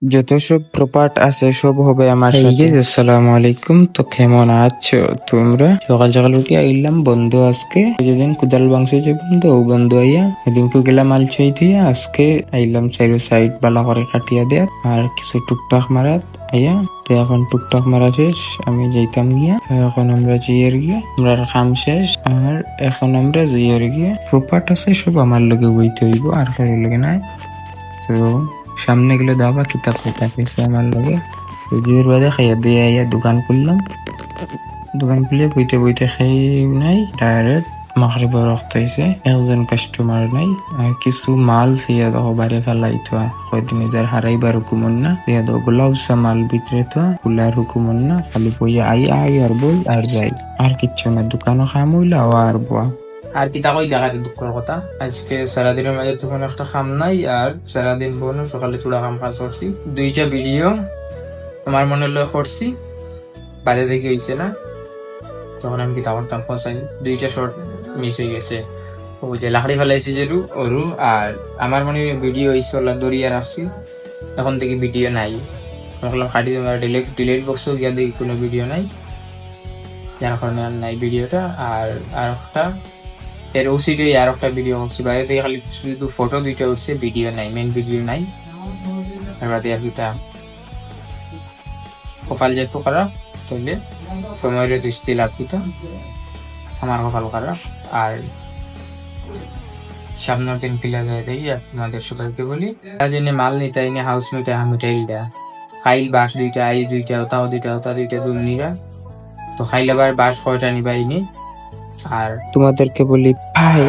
যত সব প্রপার্ট আছে সব হবে আমার সাথে। আসসালামু আলাইকুম। তো কেমন আছো তোমরা? সকাল সকাল উঠে আইলাম বন্ধু আজকে যেদিন কুদাল বাংছে যে বন্ধু ও বন্ধু আইয়া এদিন গেলাম আলছাই দিয়া আজকে আইলাম চাইরো সাইড বালা করে কাটিয়া দেয়া আর কিছু টুকটাক মারাত আইয়া। তো এখন টুকটাক মারা শেষ, আমি যাইতাম গিয়া। এখন আমরা জিয়ার গিয়া আমরা কাম শেষ আর এখন আমরা জিয়ার গিয়া প্রপার্ট আছে সব আমার লগে বইতে হইব আর কারো লগে নাই। তো সামনে গেলে দাবা কিতাব লেখা পেয়েছে আমার লগে। ওই বাদে খাইয়া দিয়ে আইয়া দোকান খুললাম। দোকান খুলে বইতে বইতে খাই নাই ডাইরেক্ট মাগরিবের রক্ত হয়েছে, একজন কাস্টমার নাই আর কিছু মাল সিয়া দেখো বাইরে ফেলাই তো হয়তো নিজের হারাইবার হুকুমন না সিয়া দো গোলাউসা মাল ভিতরে তো কুলার হুকুমন না, খালি বইয়া আই আর বই আর যাই আর কিচ্ছু না। দোকানও খাম হইলা আর বয়া আর কি তাকই দেখা দুঃখের কথা। আজকে সারাদিনের মাঝে তখন একটা খাম নাই আর সারাদিন বোন সকালে চূড়া কাম কাজ করছি। দুইটা ভিডিও আমার মনে হলো করছি, বাইরে দেখে হয়েছে না। তখন আমি কি তখন ফসাই দুইটা শর্ট মিস হয়ে গেছে। ওই যে লাকড়ি ফেলাইছি যে ওরু আর আমার মনে ভিডিও হয়েছে দরিয়ার আসছি, এখন দেখি ভিডিও নাই। ভাবলাম কাটি ডিলেট বক্সও গিয়া দেখি কোনো ভিডিও নাই, যার কারণে আর নাই ভিডিওটা। আর আর একটা এর ওসিডি আর একটা ভিডিও হচ্ছে বাইরে থেকে খালি শুধু ফটো দুইটা হচ্ছে, ভিডিও নাই, মেন ভিডিও নাই। আর বাদে আর দুটা কপাল যেত খারাপ তাইলে সময়ের দৃষ্টি লাভিত আমার কপাল খারাপ। আর সামনের দিন পিলা যায় দেখি আপনাদের সবাইকে বলি তার জন্য মাল নিতে আইনি হাউস মিটাই মিটাইল দেয়া খাইল বাস দুইটা আই দুইটা ওতাও দুইটা ওতা দুইটা দুল নিবা। তো খাইল আবার বাস কয়টা নিবাইনি। আর তোমাদেরকে বলি ভাই